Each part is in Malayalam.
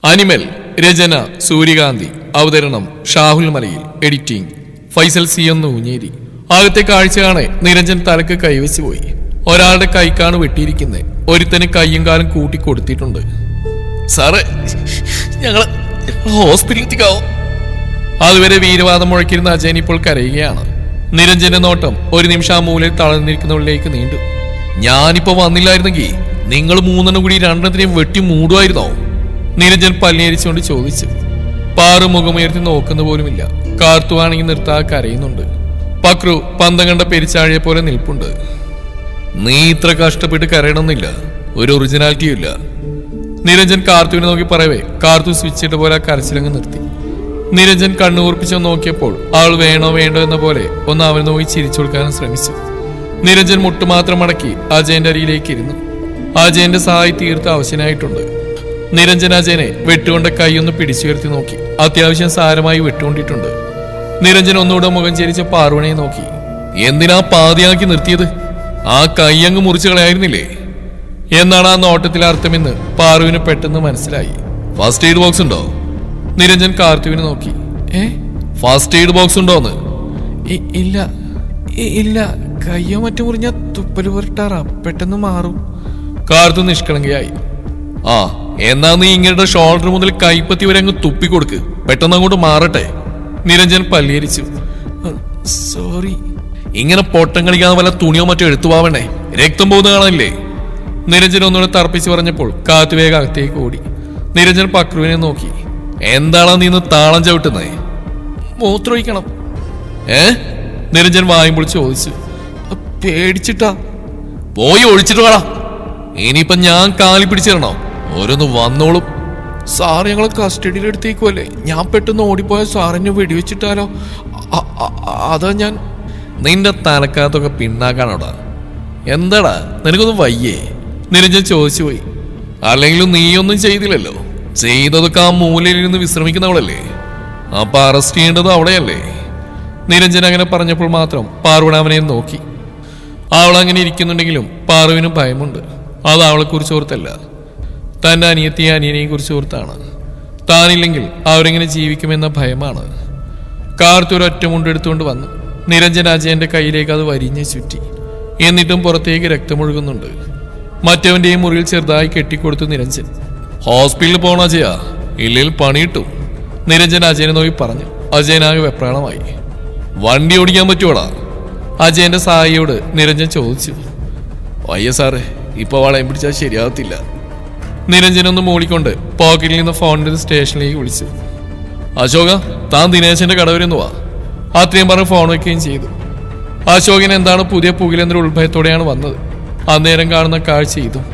അനിമൽ രചന സൂര്യകാന്തി. അവതരണം ഷാഹുൽ മലയിൽ. എഡിറ്റിംഗ് ഫൈസൽ സി ഒന്ന് ഊഞ്ഞേരി. ആകത്തെ കാഴ്ച കാണെ നിരഞ്ജൻ തലക്ക് കൈവച്ചു പോയി. ഒരാളുടെ കൈക്കാണ് വെട്ടിയിരിക്കുന്നത്. ഒരുത്തന് കയ്യും കാലും കൂട്ടി കൊടുത്തിട്ടുണ്ട്. സാറേ, ഞങ്ങള് ഹോസ്പിറ്റലിലെത്തിക്കാവോ? അതുവരെ വീരവാദം മുഴക്കിരുന്ന അജയൻ ഇപ്പോൾ കരയുകയാണ്. നിരഞ്ജന്റെ നോട്ടം ഒരു നിമിഷം ആ മൂലയിൽ തളർന്നിരിക്കുന്നവരിലേക്ക് നീണ്ടു. ഞാനിപ്പോ വന്നില്ലായിരുന്നെങ്കിൽ നിങ്ങൾ മൂന്നെണ്ണം കൂടി രണ്ടെണ്ണത്തിനെയും വെട്ടി മൂടുമായിരുന്നോ? നിരഞ്ജൻ പല്ലിയരിച്ചുകൊണ്ട് ചോദിച്ചു. പാറു മുഖമുയർത്തി നോക്കുന്ന പോലുമില്ല. കാർത്തുവാണെങ്കിൽ നിർത്താതെ കരയുന്നുണ്ട്. പക്രു പന്തം കണ്ട പെരിച്ചാഴിയെ പോലെ നിൽപ്പുണ്ട്. നീ ഇത്ര കഷ്ടപ്പെട്ട് കരയണമെന്നില്ല, ഒരു ഒറിജിനാലിറ്റിയും ഇല്ല. നിരഞ്ജൻ കാർത്തുവിനെ നോക്കി പറയവേ കാർത്തു സ്വിച്ച് ഇട്ട പോലെ കരച്ചിലങ്ങ് നിർത്തി. നിരഞ്ജൻ കണ്ണുകൂർപ്പിച്ചു നോക്കിയപ്പോൾ ആൾ വേണോ വേണ്ടോ എന്ന പോലെ ഒന്ന് അവനെ നോക്കി ചിരിച്ചു കൊടുക്കാനും ശ്രമിച്ചു. നിരഞ്ജൻ മുട്ടുമാത്രം മടക്കി അജയന്റെ അരിയിലേക്ക് ഇരുന്നു. അജയന്റെ സഹായി തീർത്ത് അവശനായിട്ടുണ്ട്. നിരഞ്ജൻ അജയനെ വെട്ടുകൊണ്ട് കൈയൊന്ന് പിടിച്ചുയർത്തി നോക്കി. അത്യാവശ്യം സാരമായി വെട്ടുകൊണ്ടിട്ടുണ്ട്. നിരഞ്ജൻ ഒന്നുകൂടെ മുഖം ചരിച്ച പാർവണയെ നോക്കി. എന്തിനാ പാതിയാക്കി നിർത്തിയത്? ആ കൈയങ്ങ് മുറിച്ചു കളയായിരുന്നില്ലേ എന്നാണ് ആ നോട്ടത്തിലെ അർത്ഥമെന്ന് പാറുവിന് പെട്ടെന്ന് മനസ്സിലായി. ഫസ്റ്റ് എയ്ഡ് ബോക്സ് ഉണ്ടോ? നിരഞ്ജൻ കാർത്തുവിനെ നോക്കി. ഫസ്റ്റ് എയ്ഡ് ബോക്സ് ഉണ്ടോന്ന്? ഇല്ല ഇല്ല, കയ്യോ മറ്റു മുറിഞ്ഞ തുപ്പല് പുരട്ടാറാ, പെട്ടെന്ന് മാറും. കാർത്തു നിഷ്കളങ്കയായി. ആ, എന്നാ നീ ഇങ്ങനെ ഷോൾഡർ മുതൽ കൈപ്പത്തി വരെ അങ്ങ് തുപ്പിക്കൊടുക്ക്, പെട്ടെന്ന് അങ്ങോട്ട് മാറട്ടെ. നിരഞ്ജൻ പല്ലിയരിച്ചു. സോറി. ഇങ്ങനെ പൊട്ടം കളിക്കാതെ വല്ല തുണിയോ മറ്റോ എടുത്തു പോവണേ, രക്തം പോകുന്ന കാണാനില്ലേ? നിരഞ്ജൻ ഒന്നുകൂടെ തർപ്പിച്ചു പറഞ്ഞപ്പോൾ കാത്തു വേഗം അകത്തേക്ക് ഓടി. നിരഞ്ജൻ പക്രുവിനെ നോക്കി. എന്താണോ നീ ഇന്ന് താളം ചവിട്ടുന്നേ? മൂത്രമൊഴിക്കണം. നിരഞ്ജൻ വായും പൊളിച്ച് ചോദിച്ചു. പേടിച്ചിട്ടാ. പോയി ഒഴിച്ചിട്ട് വേടാ. ഇനിയിപ്പൊ ഞാൻ കാലി പിടിച്ചിരണോ? ഓരോന്ന് വന്നോളും. സാർ ഞങ്ങളെ കസ്റ്റഡിയിൽ എടുത്തേക്കുമല്ലേ, ഞാൻ പെട്ടെന്ന് ഓടിപ്പോയ സാറിനെ വെടിവെച്ചിട്ടാലോ? അതാ ഞാൻ. നിന്റെ തലക്കകത്തൊക്കെ പിന്നാക്കാണോടാ? എന്താടാ നിനക്കൊന്നും വയ്യേ? നിരഞ്ജൻ ചോദിച്ചു പോയി. അല്ലെങ്കിലും നീയൊന്നും ചെയ്തില്ലല്ലോ. ചെയ്തതൊക്കെ ആ മൂലയിലിരുന്ന് വിശ്രമിക്കുന്നവളല്ലേ, അപ്പൊ അറസ്റ്റ് ചെയ്യേണ്ടത് അവിടെയല്ലേ? നിരഞ്ജൻ അങ്ങനെ പറഞ്ഞപ്പോൾ മാത്രം പാർവണ അവനെ നോക്കി. അവളങ്ങനെ ഇരിക്കുന്നുണ്ടെങ്കിലും പാറുവിനും ഭയമുണ്ട്. അത് അവളെക്കുറിച്ച് ഓർത്തല്ല, തന്റെ അനിയത്തിയെ അനിയനെയും കുറിച്ച് ഓർത്താണ്. താനില്ലെങ്കിൽ അവരെങ്ങനെ ജീവിക്കുമെന്ന ഭയമാണ്. കാർത്തൊരു ഒറ്റ മുണ്ടെടുത്തുകൊണ്ട് വന്നു. നിരഞ്ജൻ അജയന്റെ കയ്യിലേക്ക് അത് വരിഞ്ഞ് ചുറ്റി. എന്നിട്ടും പുറത്തേക്ക് രക്തമൊഴുകുന്നുണ്ട്. മറ്റവന്റെയും മുറിയിൽ ചെറുതായി കെട്ടിക്കൊടുത്തു നിരഞ്ജൻ. ഹോസ്പിറ്റലിൽ പോകണ അജയ, ഇല്ലെങ്കിൽ പണി കിട്ടും. നിരഞ്ജൻ അജയനെ നോക്കി പറഞ്ഞു. അജയനാകെ വെപ്രാളമായി. വണ്ടി ഓടിക്കാൻ പറ്റുവോടാ? അജയന്റെ സഹായിയോട് നിരഞ്ജൻ ചോദിച്ചു. വയ്യ സാറേ, ഇപ്പൊ വളയം പിടിച്ചാൽ ശരിയാകത്തില്ല. നിരഞ്ജനൊന്ന് മൂളിക്കൊണ്ട് പോക്കറ്റിൽ നിന്ന് ഫോണിന്റെ സ്റ്റേഷനിലേക്ക് വിളിച്ചു. അശോക, താൻ ദിനേശന്റെ കടവരെന്ന് വാ. അത്രയും പറഞ്ഞ് ഫോൺ വയ്ക്കുകയും ചെയ്തു. അശോകൻ എന്താണ് പുതിയ പുകിലെന്നൊരു ഉത്ഭയത്തോടെയാണ് വന്നത്. അന്നേരം കാണുന്ന കാഴ്ച ഇതും.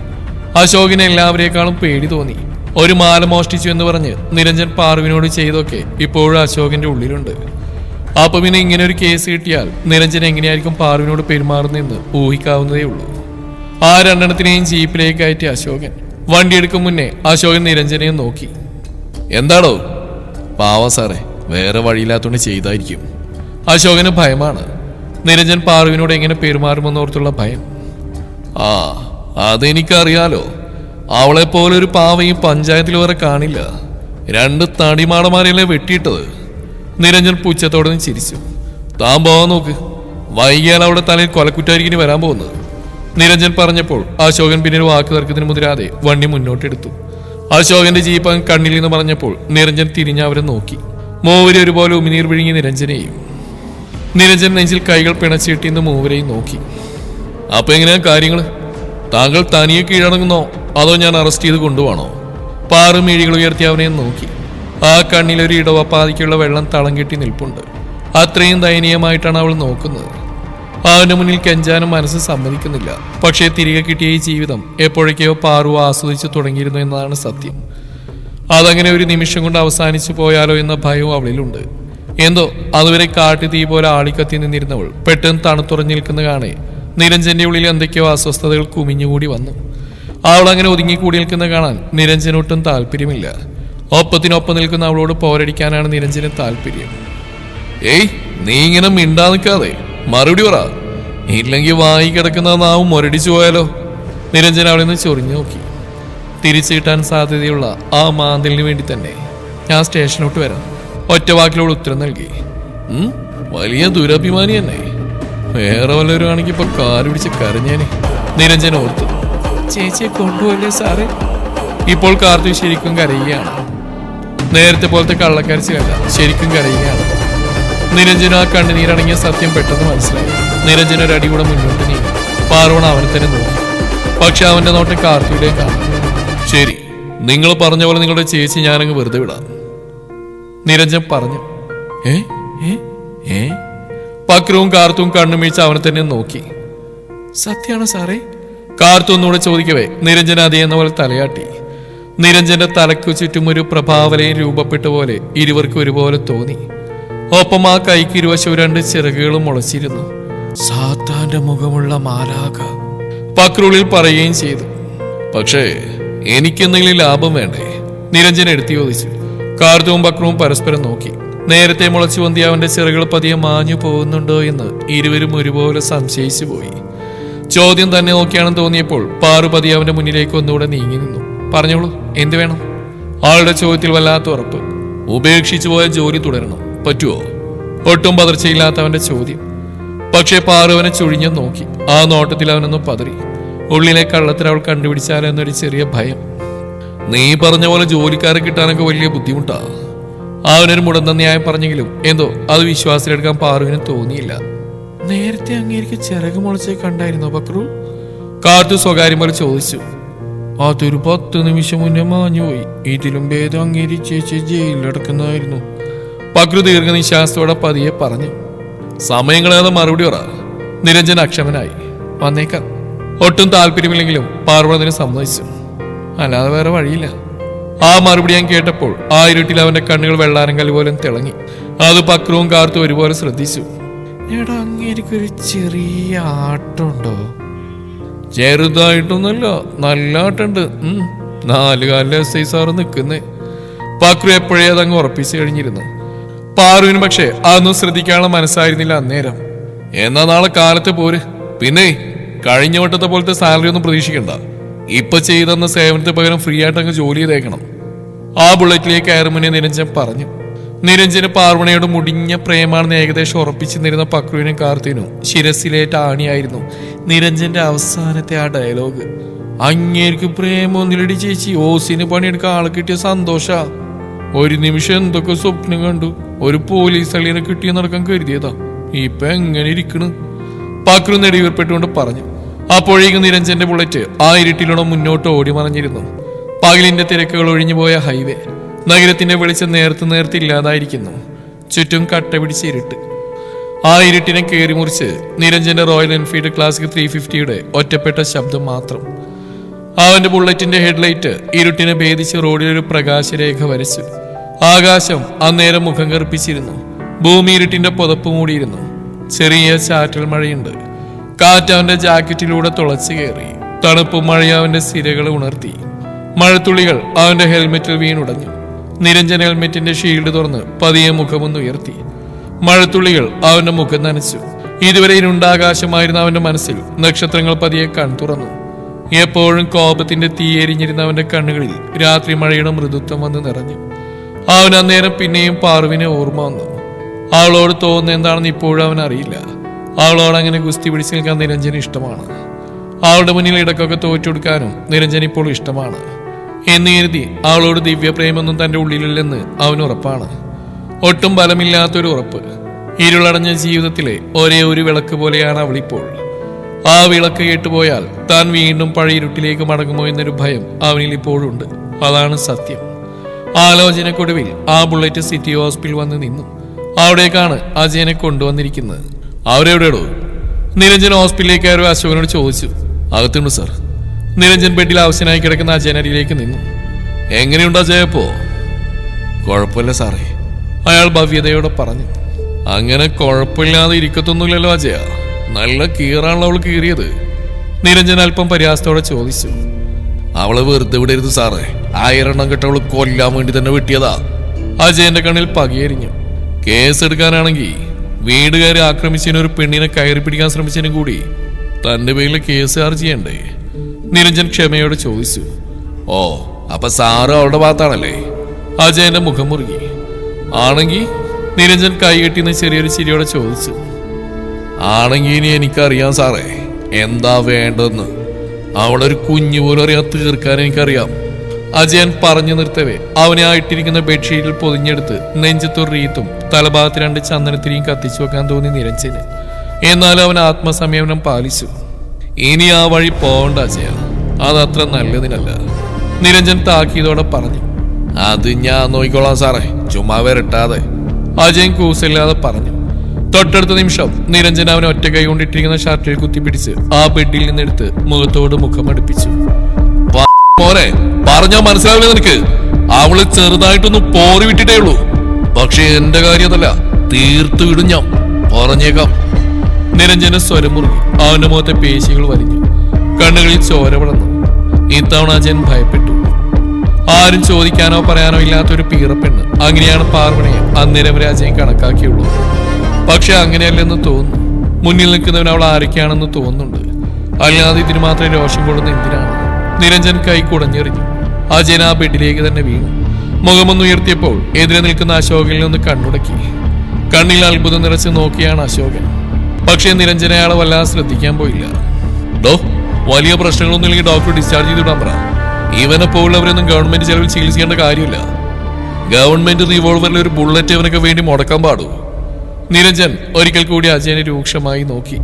അശോകിന് എല്ലാവരേക്കാളും പേടി തോന്നി. ഒരു മാല മോഷ്ടിച്ചു എന്ന് പറഞ്ഞ് നിരഞ്ജൻ പാറുവിനോട് ചെയ്തൊക്കെ ഇപ്പോഴും അശോകന്റെ ഉള്ളിലുണ്ട്. അപ്പൊ പിന്നെ ഇങ്ങനെ ഒരു കേസ് കിട്ടിയാൽ നിരഞ്ജൻ എങ്ങനെയായിരിക്കും പാറുവിനോട് പെരുമാറുന്നതെന്ന് ഊഹിക്കാവുന്നതേ ഉള്ളൂ. ആ രണ്ടെണ്ണത്തിനെയും ജീപ്പിലേക്ക് കയറ്റി അശോകൻ. വണ്ടിയെടുക്കും മുന്നേ അശോകൻ നിരഞ്ജനെയും നോക്കി. എന്താടോ? പാവം സാറേ, വേറെ വഴിയില്ലാത്തോണ്ട് ചെയ്തായിരിക്കും. അശോകന് ഭയമാണ്. നിരഞ്ജൻ പാറുവിനോട് എങ്ങനെ പെരുമാറുമെന്നോർത്തുള്ള ഭയം. ആ, അതെനിക്കറിയാലോ. അവളെ പോലെ ഒരു പാവയും പഞ്ചായത്തിൽ വരെ കാണില്ല. രണ്ട് തടിമാടന്മാരെയല്ലേ വെട്ടിയിട്ടത്. നിരഞ്ജൻ പുച്ഛത്തോടെ ചിരിച്ചു. താൻ പോവാൻ നോക്ക്, വൈകിയാൽ അവിടെ തലയിൽ കൊലക്കുറ്റായിരിക്കും വരാൻ പോകുന്നത്. നിരഞ്ജൻ പറഞ്ഞപ്പോൾ അശോകൻ പിന്നീട് വാക്ക് തർക്കത്തിന് മുതിരാതെ വണ്ടി മുന്നോട്ടെടുത്തു. അശോകന്റെ ജീപ്പ് കണ്ണിൽ നിന്ന് പറഞ്ഞപ്പോൾ നിരഞ്ജൻ തിരിഞ്ഞ് അവരെ നോക്കി. മൂവരെ ഒരുപോലെ ഉമിനീർ വിഴുങ്ങി നിരഞ്ജനെയും. നിരഞ്ജൻ നെഞ്ചിൽ കൈകൾ പിണച്ചിട്ടിന്ന് മൂവരെയും നോക്കി. അപ്പൊ എങ്ങനെയാ കാര്യങ്ങള്? താങ്കൾ തനിയെ കീഴടങ്ങുന്നോ അതോ ഞാൻ അറസ്റ്റ് ചെയ്ത് കൊണ്ടുപോകണോ? പാറു മിഴികൾ ഉയർത്തി അവനെ നോക്കി. ആ കണ്ണിലൊരു ഇടവപ്പാതിക്കുള്ള വെള്ളം തളം കെട്ടി നിൽപ്പുണ്ട്. അത്രയും ദയനീയമായിട്ടാണ് അവൾ നോക്കുന്നത്. അവന്റെ മുന്നിൽ കെഞ്ചാനും മനസ്സ് സമ്മതിക്കുന്നില്ല. പക്ഷേ തിരികെ കിട്ടിയ ഈ ജീവിതം എപ്പോഴേക്കോ പാറു ആസ്വദിച്ചു തുടങ്ങിയിരുന്നു എന്നതാണ് സത്യം. അതങ്ങനെ ഒരു നിമിഷം കൊണ്ട് അവസാനിച്ചു പോയാലോ എന്ന ഭയവും അവളിലുണ്ട്. എന്തോ അതുവരെ കാട്ടു തീ പോലെ ആളിക്കത്തി നിന്നിരുന്നവൾ പെട്ടെന്ന് തണുത്തുറഞ്ഞു നിൽക്കുന്ന കാണെ നിരഞ്ജന്റെ ഉള്ളിൽ എന്തൊക്കെയോ അസ്വസ്ഥതകൾ കുമിഞ്ഞുകൂടി വന്നു. അവൾ അങ്ങനെ ഒതുങ്ങിക്കൂടി നിൽക്കുന്ന കാണാൻ നിരഞ്ജനൊട്ടും താല്പര്യമില്ല. ഒപ്പത്തിനൊപ്പം നിൽക്കുന്ന അവളോട് പോരടിക്കാനാണ് നിരഞ്ജന് താല്പര്യം. ഏയ്, നീ ഇങ്ങനെ മിണ്ടാ നിൽക്കാതെ മറുപടി പറ, ഇല്ലെങ്കിൽ വായി കിടക്കുന്ന നാവും മുരടിച്ചു പോയാലോ? നിരഞ്ജൻ അവളിൽ നിന്ന് ചൊറിഞ്ഞു നോക്കി. തിരിച്ചു കിട്ടാൻ സാധ്യതയുള്ള ആ മാന്തലിന് വേണ്ടി തന്നെ. ഞാൻ സ്റ്റേഷനോട്ട് വരാം. ഒറ്റ വാക്കിലോട് ഉത്തരം നൽകി. വലിയ ദുരഭിമാനി തന്നെ. വേറെ വല്ലവരും ആണെങ്കിൽ ഇപ്പൊ കാല് പിടിച്ച് കരഞ്ഞേനെ. നിരഞ്ജൻ ഓർത്തു. ചേച്ചിയെ കൊണ്ടുപോകല്ലേ സാറേ? ഇപ്പോൾ കാർത്തു ശരിക്കും കരയുകയാണ്. നേരത്തെ പോലത്തെ കള്ളക്കരച്ചിലല്ല, ശരിക്കും കരയുകയാണ്. നിരഞ്ജനും ആ കണ്ണുനീരടങ്ങിയ സത്യം പെട്ടെന്ന് മനസ്സിലായി. നിരഞ്ജൻ ഒരു അടി കൂടെ മുന്നോട്ട് നീങ്ങി. പാർവണ അവനെ തന്നെ നോക്കി. പക്ഷെ അവന്റെ നോട്ടം കാർത്തിയിലേക്കാണ്. ശരി, നിങ്ങൾ പറഞ്ഞ പോലെ നിങ്ങളുടെ ചേച്ചി ഞാനങ്ങ് വെറുതെ വിടാം, നിരഞ്ജൻ പറഞ്ഞു. പക്രവും കാർത്തും കണ്ണുമീഴ്ച അവനെ തന്നെ നോക്കി. സത്യാണോ സാറേ? കാർത്തു ഒന്നുകൂടെ ചോദിക്കവേ നിരഞ്ജൻ അതേയെന്ന പോലെ തലയാട്ടി. നിരഞ്ജന്റെ തലക്കു ചുറ്റും ഒരു പ്രഭാവലയം രൂപപ്പെട്ട പോലെ ഇരുവർക്കും ഒരുപോലെ തോന്നി. ഒപ്പം ആ കൈക്ക് ഇരുവശവും 2 ചിറകുകളും മുളച്ചിരുന്നു. സാത്താന്റെ മുഖമുള്ള മാലാഖ പക്രുള്ളിൽ പറയുകയും ചെയ്തു. പക്ഷേ എനിക്കെന്തെങ്കിലും ലാഭം വേണ്ടേ? നിരഞ്ജൻ എടുത്തു ചോദിച്ചു. കാർത്തുവും പക്രവും പരസ്പരം നോക്കി. നേരത്തെ മുളച്ചു പൊന്തിയ അവന്റെ ചിറകുകൾ പതിയെ മാഞ്ഞു പോകുന്നുണ്ടോ എന്ന് ഇരുവരും ഒരുപോലെ സംശയിച്ചു പോയി. ചോദ്യം തന്നെ നോക്കിയാണെന്ന് തോന്നിയപ്പോൾ പാറുപതി അവന്റെ മുന്നിലേക്ക് ഒന്നുകൂടെ നീങ്ങി നിന്നു. പറഞ്ഞോളൂ, എന്ത് വേണം? ആളുടെ ചോദ്യത്തിൽ വല്ലാത്ത ഉറപ്പ്. ഉപേക്ഷിച്ചു പോയ ജോലി തുടരണം, പറ്റുമോ? ഒട്ടും പതർച്ചയില്ലാത്ത അവന്റെ ചോദ്യം. പക്ഷേ പാറുവനെ ചുഴിഞ്ഞു നോക്കി. ആ നോട്ടത്തിൽ അവനൊന്നും പതറി. ഉള്ളിലെ കള്ളത്തിൽ അവൾ കണ്ടുപിടിച്ചാലോ എന്നൊരു ചെറിയ ഭയം. നീ പറഞ്ഞ പോലെ ജോലിക്കാരെ കിട്ടാനൊക്കെ വലിയ ബുദ്ധിമുട്ടാ. അവനൊരു മുടന്ത ന്യായം പറഞ്ഞെങ്കിലും എന്തോ അത് വിശ്വാസത്തിലെടുക്കാൻ പാറുവിന് തോന്നിയില്ല. നേരത്തെ അങ്ങേക്ക് ചിറക് മുളച്ചേ കണ്ടായിരുന്നോ പക്രു? കാർത്തു സ്വകാര്യം പോലെ ചോദിച്ചു. അതൊരു 10 നിമിഷം മുന്നേ മാഞ്ഞുപോയി. ഇതിലും ഭേദം അങ്ങേരി ചേച്ചി ജയിലിലടക്കുന്നതായിരുന്നു, പക്രു ദീർഘനിശ്വാസത്തോടെ പതിയെ പറഞ്ഞു. സമയങ്ങളാതെ മറുപടി പറ. നിരഞ്ജൻ അക്ഷമനായി. വന്നേക്കാം. ഒട്ടും താല്പര്യമില്ലെങ്കിലും പാർവതിന് സമ്മതിച്ചു. അല്ലാതെ വേറെ വഴിയില്ല. ആ മറുപടി ഞാൻ കേട്ടപ്പോൾ ആ ഇരുട്ടിൽ അവന്റെ കണ്ണുകൾ വെള്ളാരങ്കൽ പോലും തിളങ്ങി. അത് പക്രവും കാർത്തും ഒരുപോലെ ശ്രദ്ധിച്ചു. എടാ, അങ്ങേരിക്കൊരു ചെറിയ ആട്ടമുണ്ടോ? ചെറുതായിട്ടൊന്നുമല്ല, നല്ല ആട്ടുണ്ട്. 4 കാലിലെ SI സാറ് നിൽക്കുന്നേ. പക്രു എപ്പോഴേ അതങ്ങ് ഉറപ്പിച്ചു കഴിഞ്ഞിരുന്നു. പാറുവിന് പക്ഷേ അതൊന്നും ശ്രദ്ധിക്കാനുള്ള മനസ്സായിരുന്നില്ല അന്നേരം. എന്നാ നാളെ കാലത്ത് പോര്. പിന്നെ കഴിഞ്ഞ വട്ടത്തെ പോലത്തെ സാലറി ഒന്നും പ്രതീക്ഷിക്കണ്ട. ഇപ്പൊ ചെയ്തെന്ന സേവനത്തിന് പകരം ഫ്രീ ആയിട്ട് അങ്ങ് ജോലി ചെയ്തേക്കണം. ആ ബുള്ളറ്റിലേക്ക് കയറുമുന്നേ നിരഞ്ജൻ പറഞ്ഞു. നിരഞ്ജന് പാർവണയോട് മുടിഞ്ഞ പ്രേമാണെന്ന് ഏകദേശം ഉറപ്പിച്ചു നിന്നിരുന്ന പക്രുവിനും കാർത്തിനും ശിരസിലേറ്റ ആണിയായിരുന്നു നിരഞ്ജന്റെ അവസാനത്തെ ആ ഡയലോഗ്. അങ്ങേർക്ക് പ്രേമൊന്നിലടി ചേച്ചി, ഓസിന് പണിയെടുക്കാൻ ആളെ കിട്ടിയ സന്തോഷ. ഒരു നിമിഷം എന്തൊക്കെ സ്വപ്നം കണ്ടു. ഒരു പോലീസ് അളിയനെ കിട്ടിയ നടക്കാൻ കരുതിയതാ. ഇപ്പൊ എങ്ങനെ ഇരിക്കണ്? പക്രു നെടിവീർപ്പെട്ടുകൊണ്ട് പറഞ്ഞു. അപ്പോഴേക്കും നിരഞ്ജന്റെ ബുള്ളറ്റ് ആ ഇരുട്ടിലൂടെ മുന്നോട്ട് ഓടി മറഞ്ഞിരുന്നു. പകലിന്റെ തിരക്കുകൾ ഒഴിഞ്ഞുപോയ ഹൈവേ. നഗരത്തിന്റെ വെളിച്ചം നേർത്ത് ഇല്ലാതായിരിക്കുന്നു. ചുറ്റും കട്ട പിടിച്ച് ഇരുട്ട്. ആ ഇരുട്ടിനെ കയറി മുറിച്ച് നിരഞ്ജന്റെ റോയൽ എൻഫീൽഡ് ക്ലാസിക് 350യുടെ ഒറ്റപ്പെട്ട ശബ്ദം മാത്രം. അവന്റെ ബുള്ളറ്റിന്റെ ഹെഡ്ലൈറ്റ് ഇരുട്ടിനെ ഭേദിച്ച് റോഡിലൊരു പ്രകാശരേഖ വരച്ചു. ആകാശം അന്നേരം മുഖം കറുപ്പിച്ചിരുന്നു. ഭൂമി ഇരുട്ടിന്റെ പുതപ്പ് മൂടിയിരുന്നു. ചെറിയ ചാറ്റൽ മഴയുണ്ട്. കാറ്റ് അവന്റെ ജാക്കറ്റിലൂടെ തുളച്ചു കയറി. തണുപ്പും മഴയും അവന്റെ സിരകൾ ഉണർത്തി. മഴത്തുള്ളികൾ അവന്റെ ഹെൽമെറ്റിൽ വീണുടഞ്ഞു. നിരഞ്ജൻ ഹെൽമെറ്റിന്റെ ഷീൽഡ് തുറന്ന് പതിയെ മുഖമൊന്ന് ഉയർത്തി. മഴത്തുള്ളികൾ അവന്റെ മുഖം നനച്ചു. ഇതുവരെ ഇരുണ്ടാകാശമായിരുന്ന അവന്റെ മനസ്സിൽ നക്ഷത്രങ്ങൾ പതിയെ കൺതുറന്നു. എപ്പോഴും കോപത്തിന്റെ തീയെരിഞ്ഞിരുന്ന അവന്റെ കണ്ണുകളിൽ രാത്രി മഴയുടെ മൃദുത്വം വന്ന് നിറഞ്ഞു. അവൻ അന്നേരം പിന്നെയും പാർവിനെ ഓർമ്മ വന്നു. അവളോട് തോന്നുന്ന എന്താണെന്ന് ഇപ്പോഴും അവൻ അറിയില്ല. അവളോട് അങ്ങനെ ഗുസ്തി പിടിച്ചു നിൽക്കാൻ നിരഞ്ജന് ഇഷ്ടമാണ്. അവളുടെ മുന്നിൽ ഇടക്കൊക്കെ തോറ്റെടുക്കാനും നിരഞ്ജൻ ഇപ്പോൾ ഇഷ്ടമാണ് എന്ന് കരുതി അവളോട് ദിവ്യപ്രേമൊന്നും തന്റെ ഉള്ളിലില്ലെന്ന് അവന് ഉറപ്പാണ്. ഒട്ടും ബലമില്ലാത്തൊരു ഉറപ്പ്. ഇരുളടഞ്ഞ ജീവിതത്തിലെ ഒരേ ഒരു വിളക്ക് പോലെയാണ് അവളിപ്പോൾ. ആ വിളക്ക് കേട്ടുപോയാൽ താൻ വീണ്ടും പഴയ ഇരുട്ടിലേക്ക് മടങ്ങുമോ എന്നൊരു ഭയം അവനിൽ ഇപ്പോഴുണ്ട്. അതാണ് സത്യം. ആലോചനക്കൊടുവിൽ ആ ബുള്ളറ്റ് സിറ്റി ഹോസ്പിറ്റൽ വന്ന് നിന്നു. അവിടേക്കാണ് അജയനെ കൊണ്ടുവന്നിരിക്കുന്നത്. അവരെവിടെയോ? നിരഞ്ജൻ ഹോസ്പിറ്റലിലേക്ക് കയറി അശോകനോട് ചോദിച്ചു. അകത്തുണ്ട് സാർ. നിരഞ്ജൻ ബെഡിൽ ആവശ്യനായി കിടക്കുന്ന അജയനരിയിലേക്ക് നിന്നു. എങ്ങനെയുണ്ട് അജയപ്പോ? കുഴപ്പമില്ല സാറേ, അയാൾ ഭവ്യതയോടെ പറഞ്ഞു. അങ്ങനെ കുഴപ്പമില്ലാതെ ഇരിക്കത്തൊന്നുമില്ലല്ലോ അജയ. നല്ല കീറാണല്ലോ അവൾ കീറിയത്. നിരഞ്ജൻ അല്പം പരിഹാസത്തോടെ ചോദിച്ചു. അവള് വെറുതെ വിടരുത് സാറേ. 1000 എണ്ണം കെട്ടവള് കൊല്ലാൻ വേണ്ടി തന്നെ വെട്ടിയതാ. അജയന്റെ കണ്ണിൽ പകയെരിഞ്ഞു. കേസെടുക്കാനാണെങ്കിൽ വീടുകാരെ ആക്രമിച്ചതിന് ഒരു പെണ്ണിനെ കയറി പിടിക്കാൻ ശ്രമിച്ചതിനും കൂടി തന്റെ പേരിൽ കേസ് ചാർജ് ചെയ്യണ്ടേ? നിരഞ്ജൻ ക്ഷമയോടെ ചോദിച്ചു. ഓ, അപ്പൊ സാറ് അവളുടെ ഭാഗത്താണല്ലേ? അജയന്റെ മുഖം മുറുകി. ആണെങ്കിൽ നിരഞ്ജൻ കൈകെട്ടിന്ന് ചെറിയൊരു ചിരിയോടെ ചോദിച്ചു. ആണെങ്കിൽ ഇനി എനിക്കറിയാം സാറേ എന്താ വേണ്ടെന്ന്. അവളൊരു കുഞ്ഞു പോലും അറിയാൻ തീർക്കാൻ എനിക്കറിയാം. അജയൻ പറഞ്ഞു നിർത്തവേ അവനെ ആയിട്ടിരിക്കുന്ന ബെഡ്ഷീറ്റിൽ പൊതിഞ്ഞെടുത്ത് നെഞ്ചത്തൊരു റീത്തും തലഭാഗത്ത് 2 ചന്ദനത്തിരിയും കത്തിച്ചു വെക്കാൻ തോന്നി നിരഞ്ജന്. എന്നാൽ അവൻ ആത്മസംയമനം പാലിച്ചു. ഇനി ആ വഴി പോകണ്ട അജയ, അതത്ര നല്ലതിനല്ല. നിരഞ്ജൻ താക്കീതോടെ പറഞ്ഞു. അത് ഞാൻ നോക്കിക്കോളാം സാറേ, ചുമ്മാ വരട്ടാതെ. അജയൻ കൂസില്ലാതെ പറഞ്ഞു. തൊട്ടടുത്ത നിമിഷം നിരഞ്ജൻ അവനെ ഒറ്റ കൈ കൊണ്ടിട്ടിരിക്കുന്ന ഷർട്ടിൽ കുത്തിപ്പിടിച്ച് ആ ബെഡിൽ നിന്നെടുത്ത് മുഖത്തോട് മുഖം അടുപ്പിച്ചു. മോനെ, പറഞ്ഞാ മനസ്സിലാവില്ല നിനക്ക്. അവള് ചെറുതായിട്ടൊന്ന് പോറി വിട്ടിട്ടേ ഉള്ളൂ. പക്ഷെ എന്റെ കാര്യമല്ല, തീർത്തു വിടും ഞാൻ, പറഞ്ഞേക്കാം. നിരഞ്ജന സ്വരം മുറുകി. അവന്റെ മുഖത്തെ പേശികൾ വലിഞ്ഞു, കണ്ണുകളിൽ ചോര വളർന്നു. ഇത്തവണ അജയൻ ഭയപ്പെട്ടു. ആരും ചോദിക്കാനോ പറയാനോ ഇല്ലാത്തൊരു പീറപ്പെണ്ണ്, അങ്ങനെയാണ് പാർവണയെ അന്നേരം വരെ അജയൻ കണക്കാക്കിയുള്ളൂ. പക്ഷെ അങ്ങനെയല്ലെന്ന് തോന്നുന്നു. മുന്നിൽ നിൽക്കുന്നവൻ അവൾ ആരൊക്കെയാണെന്ന് തോന്നുന്നുണ്ട്. അല്ലാതെ ഇതിന് മാത്രം രോഷം കൊള്ളുന്ന എന്തിനാണ്? നിരഞ്ജൻ കൈ കുടഞ്ഞെറിഞ്ഞു. അജയൻ ആ ബെഡിലേക്ക് തന്നെ വീണു. മുഖമൊന്നുയർത്തിയപ്പോൾ എതിരെ നിൽക്കുന്ന അശോകനിൽ നിന്ന് കണ്ണുടക്കി. കണ്ണിൽ അത്ഭുതം നിറച്ച് നോക്കിയാണ് അശോകൻ. പക്ഷേ നിരഞ്ജൻ അയാളെ വല്ലാതെ ശ്രദ്ധിക്കാൻ പോയില്ല. ഡോ, വലിയ പ്രശ്നങ്ങളൊന്നും ഇല്ലെങ്കിൽ ഡോക്ടർ ഡിസ്ചാർജ് ചെയ്തിടാൻ പറ. ഇവനെ പോലുള്ളവരൊന്നും ഗവൺമെന്റ് ചെലവിൽ ചികിത്സിക്കേണ്ട കാര്യമില്ല. ഗവൺമെന്റ് റിവോൾവറിൽ ഒരു ബുള്ളറ്റ് ഇവനൊക്കെ വേണ്ടി മുടക്കാൻ പാടൂ. നിരഞ്ജൻ ഒരിക്കൽ കൂടി അജയനെ രൂക്ഷമായി നോക്കി.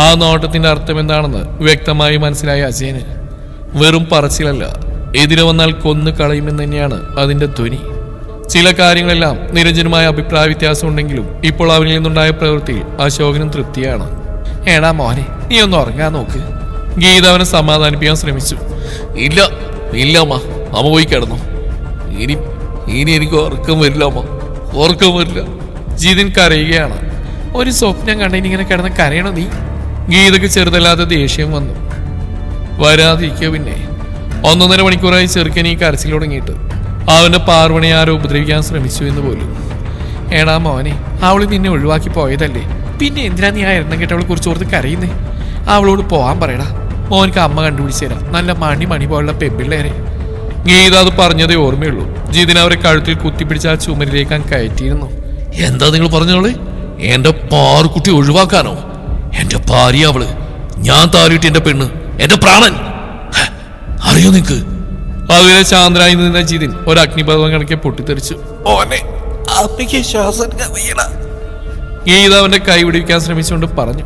ആ നോട്ടത്തിന്റെ അർത്ഥം എന്താണെന്ന് വ്യക്തമായി മനസ്സിലായ അജയന്. വെറും പറച്ചിലല്ല, എതിരെ വന്നാൽ കൊന്നു കളയുമെന്ന് തന്നെയാണ് അതിന്റെ ധ്വനി. ചില കാര്യങ്ങളെല്ലാം നിരഞ്ജനുമായ അഭിപ്രായ വ്യത്യാസം ഉണ്ടെങ്കിലും ഇപ്പോൾ അവനിൽ നിന്നുണ്ടായ പ്രവൃത്തിയിൽ അശോകനും തൃപ്തിയാണ്. ഏടാ മോനെ, നീ ഒന്ന് ഉറങ്ങാൻ നോക്ക്. ഗീത അവനെ സമാധാനിപ്പിക്കാൻ ശ്രമിച്ചു. ഇല്ല ഇല്ല അമ്മ, അമ്മ പോയി കിടന്നു. ഇനി എനിക്ക് ഉറക്കം വരില്ല അമ്മ, ഉറക്കം വരില്ല. ജിതിൻ കരയുകയാണ്. ഒരു സ്വപ്നം കണ്ടതിന് ഇങ്ങനെ കിടന്ന് കരയണോ നീ? ഗീതക്ക് ചെറുതല്ലാത്ത ദേഷ്യം വന്നു. വരാതിരിക്കുക പിന്നെ. 1.5 മണിക്കൂറായി ചെറുക്കൻ ഈ കരച്ചിൽ തുടങ്ങിയിട്ട്. അവന്റെ പാർവണയെ ആരോ ഉപദ്രവിക്കാൻ ശ്രമിച്ചു എന്ന് പോലും. ഏടാ മോനെ, അവള് നിന്നെ ഒഴിവാക്കി പോയതല്ലേ, പിന്നെ എന്തിനാ നീ ആ എണ്ണം കേട്ടവളെ കുറിച്ച് ഓർത്ത് കരയുന്നേ? അവളോട് പോവാൻ പറയടാ, മോനിക്ക് അമ്മ കണ്ടുപിടിച്ചു തരാം, നല്ല മണി പോലുള്ള പെമ്പിള്ളേരെ. ഗീത അത് പറഞ്ഞതേ ഓർമ്മയുള്ളൂ. ജിതിൻ അവരെ കഴുത്തിൽ കുത്തിപ്പിടിച്ച് ആ ചുമരിലേക്ക് കയറ്റിയിരുന്നു. എന്താ നിങ്ങൾ പറഞ്ഞോളെ? എന്റെ പാറുക്കുട്ടി ഒഴിവാക്കാനോ? എന്റെ ഭാര്യ അവള്, ഞാൻ താരിട്ട് എന്റെ പെണ്ണ്, എന്റെ പ്രാണൻ. അറിയോ നിനക്ക്? അതുവരെ ശാന്തനായി നിന്ന ജിതിൻ ഒരു അഗ്നിപർവ്വം കണക്കെ പൊട്ടിത്തെറിച്ചു. ഗീത അവന്റെ കൈ വിടിവിക്കാൻ ശ്രമിച്ചുകൊണ്ട് പറഞ്ഞു.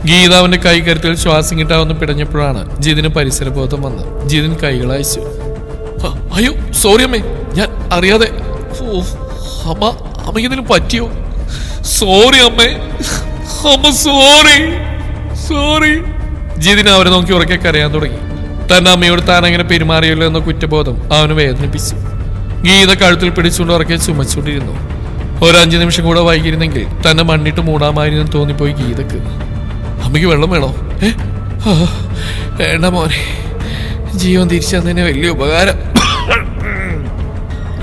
ഗീത അവന്റെ കൈ കരുത്തിൽ ശ്വാസം കിട്ടാവെന്ന് പിടഞ്ഞപ്പോഴാണ് ജിതിന് പരിസരബോധം വന്ന്. ജിതിൻ കൈകൾ അയച്ചു. അയ്യോ സോറി അമ്മേ, ഞാൻ അറിയാതെ. അമ്മ, അമ്മയ്ക്കെന്തെങ്കിലും പറ്റിയോ? സോറി അമ്മേ, അമ്മ സോറി സോറി. ജിതിന് അവരെ നോക്കി ഉറക്കെ കരയാൻ തുടങ്ങി. തന്റെ അമ്മയോട് താൻ അങ്ങനെ പെരുമാറിയല്ലോ എന്ന കുറ്റബോധം അവന് വേദനിപ്പിച്ചു. ഗീത കഴുത്തിൽ പിടിച്ചുകൊണ്ട് ഉറക്കെ ചുമച്ചുകൊണ്ടിരുന്നു. 5 നിമിഷം കൂടെ വൈകിരുന്നെങ്കിൽ തന്നെ മണ്ണിട്ട് മൂടാമായിരുന്നു തോന്നിപ്പോയി ഗീതക്ക്. അമ്മയ്ക്ക് വെള്ളം വേണോ? വേണ്ട മോനെ, ജീവൻ തിരിച്ചു തന്നെ വലിയ ഉപകാരം.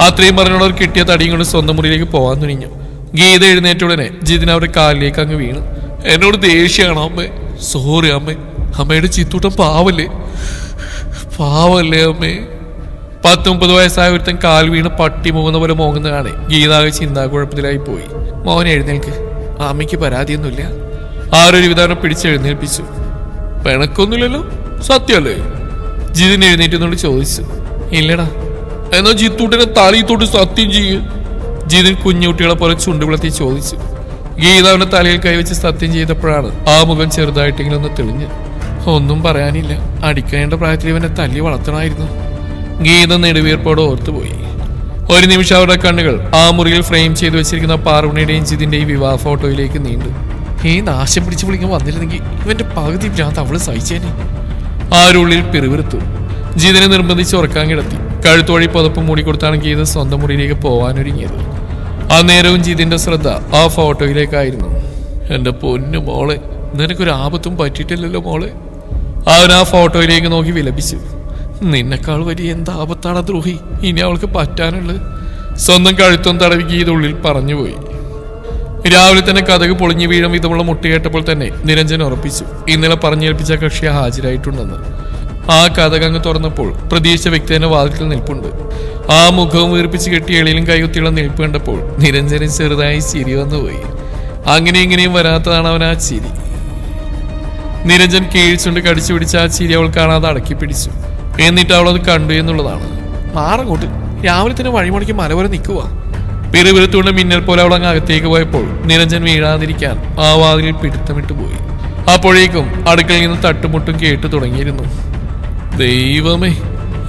അത്രയും പറഞ്ഞോടവർ കിട്ടിയ തടിയും കൊണ്ട് സ്വന്തം മുറിയിലേക്ക് പോകാൻ തുനിഞ്ഞു. ഗീത എഴുന്നേറ്റുടനെ ജിതിൻ അവരുടെ കാലിലേക്ക് അങ്ങ് വീണു. എന്നോട് ദേഷ്യമാണോ അമ്മേ? സോറി അമ്മേ, അമ്മയുടെ ചിത്തൂട്ടം പാവല്ലേ അമ്മേ. 19 വയസ്സായ ഒരുത്തൻ കാൽ വീണ് പട്ടി മൂങ്ങുന്ന പോലെ മോങ്ങുന്നതാണ്. ഗീതാകെ ചിന്താകുഴപ്പത്തിലായി പോയി. മോനെ എഴുന്നേൽക്ക്, അമ്മയ്ക്ക് പരാതിയൊന്നുമില്ല. ആരൊരു വിധാനം പിടിച്ചെഴുന്നേൽപ്പിച്ചു. പിണക്കൊന്നുമില്ലല്ലോ, സത്യമല്ലേ? ജിതിൻ എഴുന്നേറ്റെന്നോട് ചോദിച്ചു. ഇല്ലടാ. എന്നാ ജിത്തൂട്ടിനെ തലയിത്തോട്ട് സത്യം ചെയ്യ്. ജിതിൻ കുഞ്ഞുകുട്ടികളെ പോലെ ചുണ്ടുവിളത്തി ചോദിച്ചു. ഗീത അവന്റെ തലയിൽ കൈവച്ച് സത്യം ചെയ്തപ്പോഴാണ് ആ മുഖം ചെറുതായിട്ടെങ്കിലും ഒന്ന് തെളിഞ്ഞ്. ഒന്നും പറയാനില്ല, അടിക്കേണ്ട പ്രായത്തിൽ ഇവനെ തല്ലി വളർത്തണമായിരുന്നു. ഗീത നെടുവീർപ്പോടെ ഓർത്തുപോയി. ഒരു നിമിഷം അവരുടെ കണ്ണുകൾ ആ മുറിയിൽ ഫ്രെയിം ചെയ്തു വെച്ചിരിക്കുന്ന പാർവണിയുടെയും ജിതിന്റെയും വിവാഹ ഫോട്ടോയിലേക്ക് നീണ്ടു. ഈ നാശം പിടിച്ച് വിളിക്കാൻ വന്നിരുന്നെങ്കിൽ ഇവന്റെ പകുതി ഭ്രാന്ത് അവള് സഹിച്ചേനെ. ആരുള്ളിൽ പിറുവിറുത്തു. ജിതിനെ നിർബന്ധിച്ച് ഉറക്കാൻ കിടത്തി. കഴുത്തുവഴി പുതപ്പ് മൂടിക്കൊടുത്താണ് ഗീത സ്വന്തം മുറിയിലേക്ക് പോവാനൊരുങ്ങിയത്. ആ നേരവും ജിതിന്റെ ശ്രദ്ധ ആ ഫോട്ടോയിലേക്കായിരുന്നു. എന്റെ പൊന്നു മോളെ, നിനക്കൊരു ആപത്തും പറ്റിയിട്ടില്ലല്ലോ മോളെ. അവൻ ആ ഫോട്ടോയിലേക്ക് നോക്കി വിലപിച്ചു. നിന്നെക്കാൾ വലിയ എന്താ ആപത്താണ് ദ്രോഹി ഇനി അവൾക്ക് പറ്റാനുള്ളത്? സ്വന്തം കഴുത്തും തടവി ഗീത ഉള്ളിൽ പറഞ്ഞുപോയി. രാവിലെ തന്നെ കഥക് പൊളിഞ്ഞു വീഴും വിധമുള്ള മുട്ടി കേട്ടപ്പോൾ തന്നെ നിരഞ്ജൻ ഉറപ്പിച്ചു, ഇന്നലെ പറഞ്ഞേൽപ്പിച്ച കക്ഷി ഹാജരായിട്ടുണ്ടെന്ന്. ആ കഥകങ്ങ് തുറന്നപ്പോൾ പ്രതീക്ഷിച്ച വ്യക്തി തന്നെ വാതിൽക്കൽ നിൽപ്പുണ്ട്. ആ മുഖവും വീർപ്പിച്ച് കെട്ടി എളിയിലും കൈകുത്തിയുള്ള നിൽപ്പ് കണ്ടപ്പോൾ നിരഞ്ജന് ചെറുതായി ചിരി വന്നുപോയി. അങ്ങനെ ഇങ്ങനെയും വരാത്തതാണ് അവൻ ആ ചിരി. നിരഞ്ജൻ കീഴ്ച്ചുണ്ട് കടിച്ചു പിടിച്ച് ആ ചിരി അവൾ കാണാതെ അടക്കി പിടിച്ചു. എന്നിട്ട് അവൾ അത് കണ്ടു എന്നുള്ളതാണ്. മാറങ്ങോട്ട്, രാവിലെ തന്നെ വഴിമുടക്കി മലവരെ നിൽക്കുക. പിറുപിറുത്തുകൊണ്ട് മിന്നൽ പോലെ അവൾ അങ്ങ് അകത്തേക്ക് പോയപ്പോൾ നിരഞ്ജൻ വീഴാതിരിക്കാൻ ആ വാതിലിൽ പിടുത്തമിട്ട് പോയി. അപ്പോഴേക്കും അടുക്കളയിൽ നിന്ന് തട്ടുമുട്ടും കേട്ടു തുടങ്ങിയിരുന്നു. ദൈവമേ,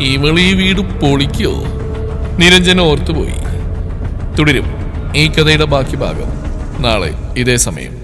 ഇവളീ വീട് പൊളിക്കോ? നിരഞ്ജൻ ഓർത്തുപോയി. തുടരും ഈ കഥയുടെ ബാക്കി ഭാഗം നാളെ ഇതേ സമയം.